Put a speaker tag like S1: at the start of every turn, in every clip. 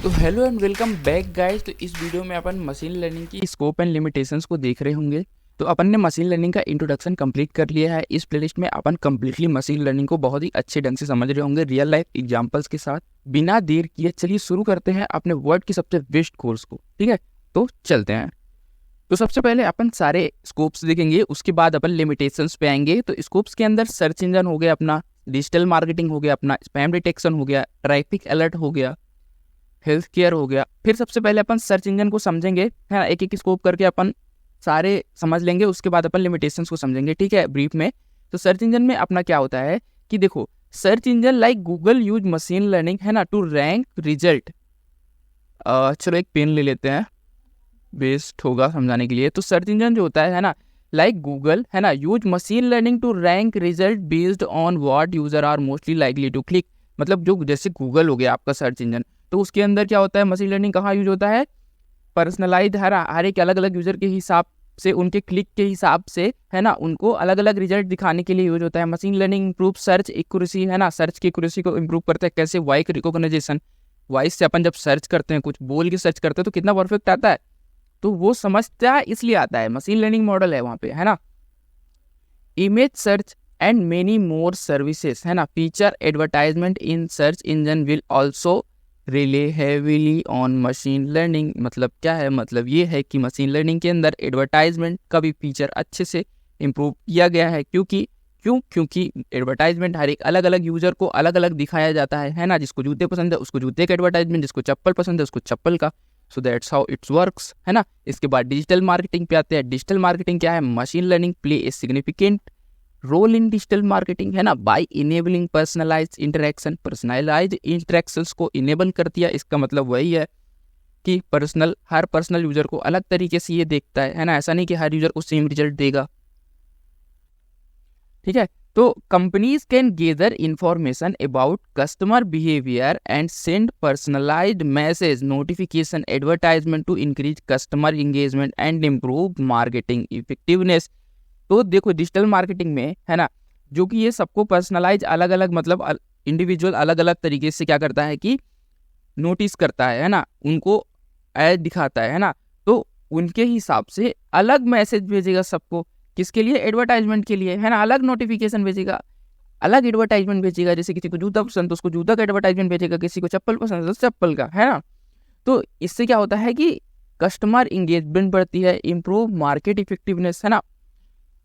S1: तो hello and welcome back guys. तो इस वीडियो में अपन मशीन लर्निंग की स्कोप एंड लिमिटेशंस को देख रहे होंगे। तो अपन ने मशीन लर्निंग का इंट्रोडक्शन कंप्लीट कर लिया है। इस प्लेलिस्ट में अपन कंप्लीटली मशीन लर्निंग को बहुत ही अच्छे ढंग से समझ रहे होंगे रियल लाइफ एग्जांपल्स के साथ। बिना देर किए चलिए शुरू करते हैं अपने वर्ड की सबसे बेस्ट कोर्स को। ठीक है, तो चलते हैं। तो सबसे पहले अपन सारे स्कोप्स देखेंगे, उसके बाद अपन लिमिटेशंस पे आएंगे। तो स्कोप्स के अंदर सर्च इंजन हो गया अपना, डिजिटल मार्केटिंग हो गया अपना, स्पैम डिटेक्शन हो गया, ट्रैफिक अलर्ट हो गया, हेल्थ केयर हो गया। फिर सबसे पहले अपन सर्च इंजन को समझेंगे, है ना, एक एक स्कोप करके अपन सारे समझ लेंगे। उसके बाद अपन लिमिटेशंस को समझेंगे, ठीक है, ब्रीफ में। तो सर्च इंजन में अपना क्या होता है कि देखो, search engine like Google use machine learning, है ना, टू रैंक रिजल्ट। चलो एक पेन ले लेते हैं, बेस्ट होगा समझाने के लिए। तो सर्च इंजन जो होता है ना, लाइक गूगल, है ना, use machine learning to rank result based on what user are mostly likely to click. मतलब जो जैसे गूगल हो गया आपका सर्च इंजन, तो उसके अंदर क्या होता है, मशीन लर्निंग कहाँ यूज होता है, पर्सनलाइज हर एक अलग अलग यूजर के हिसाब से, उनके क्लिक के हिसाब से, है ना, उनको अलग अलग रिजल्ट दिखाने के लिए यूज होता है। Machine learning improve search accuracy, है ना, सर्च की एक्यूरेसी को इंप्रूव करता है। कैसे? वॉइस रिकॉग्निशन, वॉइस से अपन जब सर्च करते हैं, कुछ बोल के सर्च करते हैं तो कितना परफेक्ट आता है, तो वो समझता है इसलिए आता है, मशीन लर्निंग मॉडल है वहाँ पे, है ना। Image search and many more services, है ना, feature advertisement in search engine will also relay heavily on machine learning. मतलब क्या है, मतलब ये है कि मशीन लर्निंग के अंदर एडवर्टाइजमेंट का भी फीचर अच्छे से इम्प्रूव किया गया है। क्योंकि एडवर्टाइजमेंट हर एक अलग अलग यूजर को अलग अलग दिखाया जाता है ना। जिसको जूते पसंद है उसको जूते का एडवर्टाइजमेंट, जिसको चप्पल पसंद है उसको चप्पल का। So that's how it's works, है ना। इसके बाद डिजिटल मार्केटिंग पे आते हैं। डिजिटल मार्केटिंग क्या है, machine learning play a significant role in digital marketing, है ना, by enabling personalised interaction. Personalised interactions को इनेबल कर दिया, इसका मतलब वही है कि हर पर्सनल यूजर को अलग तरीके से ये देखता है ना। ऐसा नहीं कि हर यूजर को सेम रिजल्ट देगा, ठीक है। तो companies can gather information about customer behaviour and send personalised message notification advertisement to increase customer engagement and improve marketing effectiveness. तो देखो, डिजिटल मार्केटिंग में, है ना, जो कि ये सबको पर्सनलाइज अलग अलग, मतलब इंडिविजुअल अलग अलग तरीके से क्या करता है कि नोटिस करता है ना, उनको ऐड दिखाता है ना, तो उनके हिसाब से अलग मैसेज भेजेगा सबको। किसके लिए? एडवर्टाइजमेंट के लिए, है ना। अलग नोटिफिकेशन भेजेगा, अलग एडवर्टाइजमेंट भेजेगा। जैसे किसी को जूता पसंद तो उसको जूता का एडवर्टाइजमेंट भेजेगा, किसी को चप्पल पसंद तो चप्पल का, है ना। तो इससे क्या होता है कि कस्टमर इंगेजमेंट बढ़ती है, इम्प्रूव मार्केट इफेक्टिवनेस, है ना।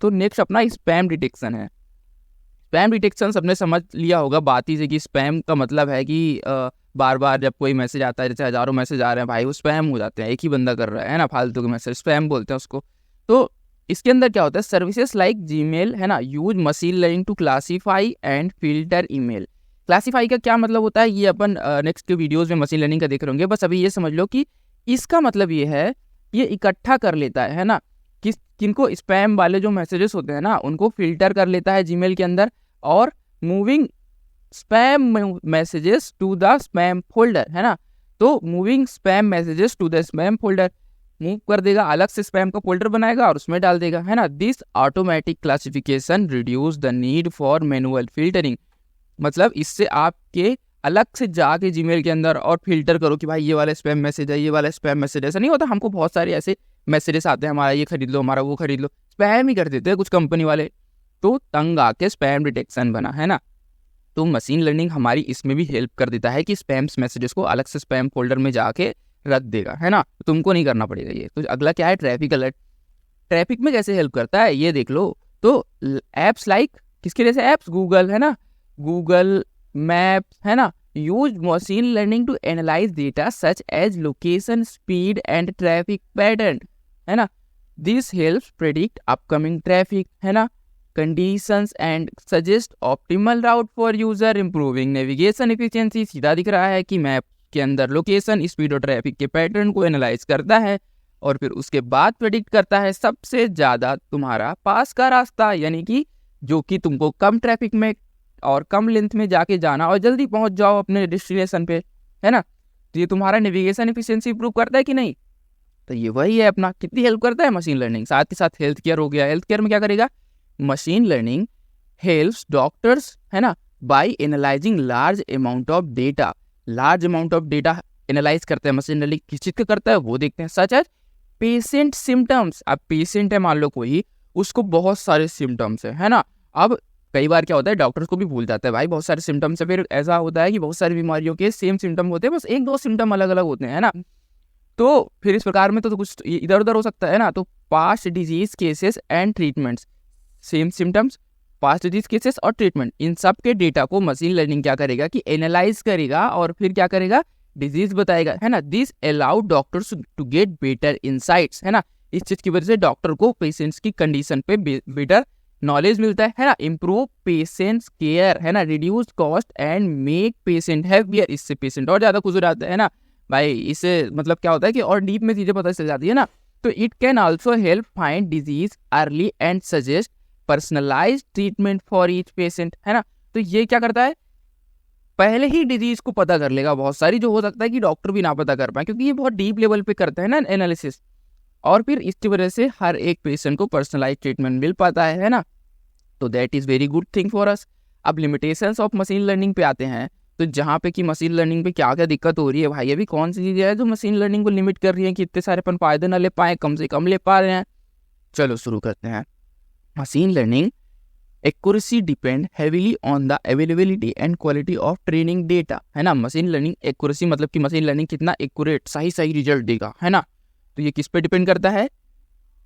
S1: तो नेक्स्ट अपना स्पैम डिटेक्शन है। स्पैम डिटेक्शन सबने समझ लिया होगा बात ही से कि स्पैम का मतलब है कि बार बार जब कोई मैसेज आता है, जैसे हजारों मैसेज आ रहे हैं भाई, वो स्पैम हो जाते हैं, एक ही बंदा कर रहा है ना, फालतू के मैसेज, स्पैम बोलते हैं उसको। तो इसके अंदर क्या होता है, सर्विसेज लाइक जीमेल, है ना, use machine learning to classify and filter email. Classify का क्या मतलब होता है, ये अपन नेक्स्ट के वीडियोज में मशीन लर्निंग का देख रहे होंगे। बस अभी ये समझ लो कि इसका मतलब ये है, ये इकट्ठा कर लेता है ना, किनको स्पैम वाले जो मैसेजेस होते हैं ना, उनको फिल्टर कर लेता है जीमेल के अंदर, और moving spam messages to the spam folder, है ना। तो moving spam messages to the spam folder, move कर देगा, अलग से स्पैम का फोल्डर बनाएगा और उसमें डाल देगा, है ना। This automatic classification reduce the need for manual filtering. मतलब इससे आपके अलग से जाके जीमेल के अंदर और फिल्टर करो कि भाई ये वाला स्पैम मैसेज है, ये वाला स्पैम मैसेज। ऐसा नहीं होता, हमको बहुत सारे ऐसे मैसेजेस आते हैं, हमारा ये खरीद लो, हमारा वो खरीद लो, स्पैम ही कर देते हैं कुछ कंपनी वाले। तो तंग आके स्पैम डिटेक्शन बना, है ना। तो मशीन लर्निंग हमारी इसमें भी हेल्प कर देता है कि स्पैम मैसेजेस को अलग से स्पैम फोल्डर में जाके रख देगा, है ना, तुमको नहीं करना पड़ेगा ये। तो अगला क्या है, ट्रैफिक अलर्ट। ट्रैफिक में कैसे हेल्प करता है ये देख लो। तो एप्स लाइक, किसके जैसे एप्स, गूगल, है ना, गूगल मैप्स, है ना, use machine learning to analyse data such as location, speed and traffic pattern, है ना। This helps predict upcoming traffic, है ना, conditions and suggest optimal route for user, improving navigation efficiency. सीधा दिख रहा है कि मैप के अंदर लोकेशन, स्पीड और ट्रैफिक के पैटर्न को एनालाइज करता है और फिर उसके बाद प्रेडिक्ट करता है सबसे ज्यादा तुम्हारा पास का रास्ता, यानी कि जो कि तुमको कम ट्रैफिक में और कम लेंथ में जाके जाना और जल्दी पहुंच जाओ अपने डेस्टिनेशन पे, है ना। तो ये तुम्हारा नेविगेशन एफिशिएंसी इंप्रूव करता है कि नहीं। तो ये वही है अपना, कितनी हेल्प करता है मशीन लर्निंग। साथ ही साथ हेल्थ केयर हो गया। हेल्थ केयर में क्या करेगा, मशीन लर्निंग हेल्प्स डॉक्टर्स, है ना, by analysing large amount of data. Large amount of data analyse करते हैं मशीन लर्निंग, किस चीज़ का करता है वो देखते हैं, सच एज पेशेंट सिम्टम्स। अब पेशेंट है मान लो कोई, उसको बहुत सारे सिम्टम्स है ना। अब कई बार क्या होता है डॉक्टर्स को भी भूल जाता है भाई बहुत सारे सिम्टम्स है, फिर ऐसा होता है कि बहुत सारी बीमारियों के सेम सिम्टम होते हैं, बस एक दो सिम्टम अलग अलग होते हैं, है ना। तो फिर इस प्रकार में तो कुछ इधर उधर हो सकता है ना। तो past disease cases and treatments, same symptoms, past disease cases और ट्रीटमेंट, इन सब के डेटा को मशीन लर्निंग क्या करेगा कि एनालाइज करेगा और फिर क्या करेगा, डिजीज बताएगा, है ना। This allow doctors to get better insights, है ना। इस चीज की वजह से डॉक्टर को पेशेंट्स की कंडीशन पे बेटर नॉलेज मिलता है ना। इम्प्रूव पेशेंट्स केयर, है ना, reduce cost and make patient happier, इससे पेशेंट और ज्यादा खुश हो जाता है ना भाई। इससे मतलब क्या होता है कि और डीप में चीजें पता चल जाती है ना। तो it can also help find disease early and suggest personalised treatment for each patient, है ना। तो ये क्या करता है, पहले ही डिजीज को पता कर लेगा, बहुत सारी जो हो सकता है कि डॉक्टर भी ना पता कर पाए, क्योंकि ये बहुत डीप लेवल पे करते हैं ना एनालिसिस। और फिर इसकी वजह से हर एक पेशेंट को पर्सनलाइज्ड ट्रीटमेंट मिल पाता है ना। तो that is very good thing for us. अब लिमिटेशंस ऑफ मशीन लर्निंग पे आते हैं। तो जहाँ पे कि मशीन लर्निंग पे क्या क्या दिक्कत हो रही है भाई, अभी कौन सी चीज़ है जो मशीन लर्निंग को लिमिट कर रही है कि इतने सारे अपन फायदे ना ले पाए, कम से कम ले पा रहे हैं। चलो शुरू करते हैं। Machine learning accuracy depend heavily on the availability and quality of training data, है ना। मशीन लर्निंग एक्यूरेसी मतलब कि मशीन लर्निंग कितना एक्यूरेट सही रिजल्ट देगा, है ना। तो ये किस पे डिपेंड करता है,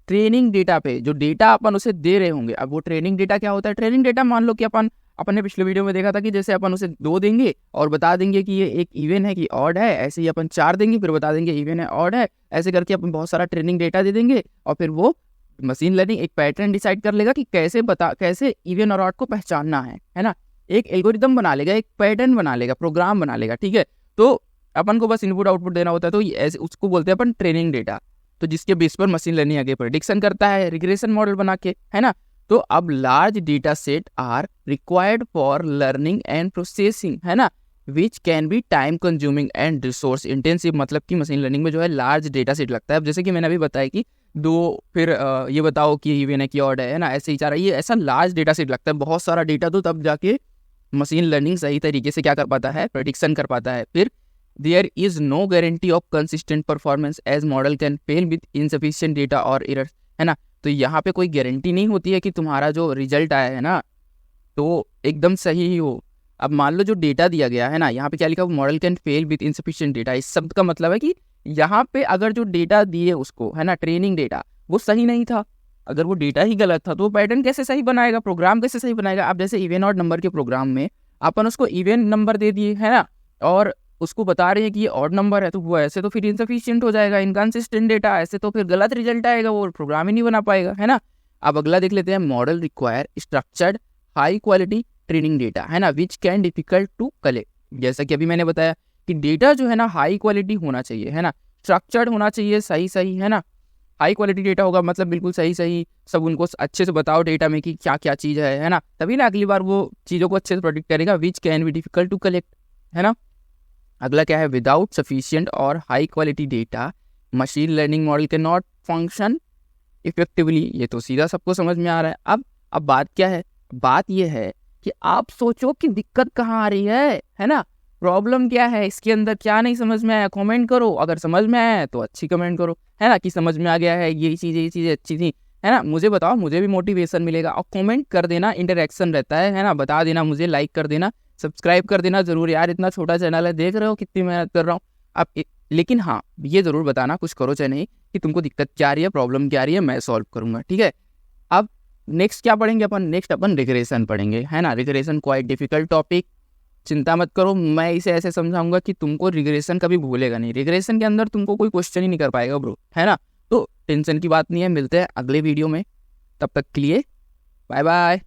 S1: ट्रेनिंग डेटा पे, जो डेटा अपन उसे दे रहे होंगे। अब वो ट्रेनिंग डेटा क्या होता है, ट्रेनिंग डेटा मान लो कि अपन ने पिछले वीडियो में देखा था कि जैसे अपन उसे 2 देंगे और बता देंगे कि ये एक इवन है कि ऑड है, ऐसे ही अपन 4 देंगे फिर बता देंगे इवन है ऑड है, ऐसे करके अपन बहुत सारा ट्रेनिंग डेटा दे देंगे और फिर वो मशीन लर्निंग एक पैटर्न डिसाइड कर लेगा कि कैसे इवन और ऑड को पहचानना है ना। एक एल्गोरिदम बना लेगा, एक पैटर्न बना लेगा, प्रोग्राम बना लेगा, ठीक है। तो अपन को बस इनपुट आउटपुट देना होता है, तो ऐसे उसको बोलते हैं अपन ट्रेनिंग डेटा। तो जिसके बेस पर मशीन लर्निंग आगे प्रेडिक्शन करता है रिग्रेशन मॉडल बना के, है ना। तो अब large data set are required for learning and processing, है ना, which can be time consuming and resource intensive. मतलब कि मशीन लर्निंग में जो है लार्ज डेटा सेट लगता है। अब जैसे कि मैंने अभी बताया कि 2 फिर ये बताओ कि इवन है कि ऑड है ना, ऐसे ही 4, ये ऐसा लार्ज डेटा सेट लगता है, बहुत सारा डेटा, तो तब जाके मशीन लर्निंग सही तरीके से क्या कर पाता है, प्रेडिक्शन कर पाता है। फिर there is no guarantee of consistent performance as model can fail with insufficient data or errors, है ना। तो यहाँ पे कोई गारंटी नहीं होती है कि तुम्हारा जो रिजल्ट आया है ना तो एकदम सही ही हो। अब मान लो जो डेटा दिया गया है ना, यहाँ पे क्या लिखा, model can fail with insufficient data. इस शब्द का मतलब है कि यहाँ पे अगर जो डेटा दिए उसको, है ना, ट्रेनिंग डेटा, वो सही नहीं था, अगर वो डेटा ही गलत था तो वो पैटर्न कैसे सही बनाएगा, प्रोग्राम कैसे सही बनाएगा। अब जैसे इवन ऑड नंबर के प्रोग्राम में अपन उसको इवन नंबर दे दिए, है ना, और उसको बता रहे हैं कि ये ऑड नंबर है, तो वो ऐसे तो फिर इनसफिशिएंट हो जाएगा, इनकंसिस्टेंट डेटा, ऐसे तो फिर गलत रिजल्ट आएगा, वो प्रोग्राम ही नहीं बना पाएगा, है ना। अब अगला देख लेते हैं, model require structured high quality training data, है ना, which can difficult to collect. जैसा कि अभी मैंने बताया कि डेटा जो है ना हाई क्वालिटी होना चाहिए, है ना, स्ट्रक्चर्ड होना चाहिए, सही, है ना। हाई क्वालिटी डेटा होगा मतलब बिल्कुल सही, सब उनको अच्छे से बताओ डेटा में कि क्या क्या चीज़ है ना, तभी ना अगली बार वो चीज़ों को अच्छे से प्रोडिक्ट करेगा। Which can be difficult to collect, है ना। अगला क्या है, विदाउट सफिशिएंट और high quality data machine learning model can not function effectively. ये तो सीधा सबको समझ में आ रहा है। अब बात क्या है, बात ये है कि आप सोचो कि दिक्कत कहाँ आ रही है ना, प्रॉब्लम क्या है इसके अंदर, क्या नहीं समझ में आया, कमेंट करो। अगर समझ में आया है तो अच्छी कमेंट करो, है ना, कि समझ में आ गया है, ये चीज़ें अच्छी थी, है ना, मुझे बताओ, मुझे भी मोटिवेशन मिलेगा। और कमेंट कर देना, इंटरेक्शन रहता है ना, बता देना मुझे, लाइक कर देना, सब्सक्राइब कर देना जरूर यार, इतना छोटा चैनल है, देख रहे हो कितनी मेहनत कर रहा हूँ अब। लेकिन हाँ, ये जरूर बताना, कुछ करो चाहे नहीं, कि तुमको दिक्कत क्या आ रही है, प्रॉब्लम क्या आ रही है, मैं सॉल्व करूंगा, ठीक है। अब नेक्स्ट क्या पढ़ेंगे अपन, नेक्स्ट अपन रिग्रेशन पढ़ेंगे, है ना। रिग्रेशन क्वाइट डिफिकल्ट टॉपिक, चिंता मत करो, मैं इसे ऐसे समझाऊंगा कि तुमको रिग्रेशन कभी भूलेगा नहीं, रिग्रेशन के अंदर तुमको कोई क्वेश्चन ही नहीं कर पाएगा ब्रो, है ना। तो टेंशन की बात नहीं है, मिलते हैं अगले वीडियो में, तब तक के लिए बाय बाय।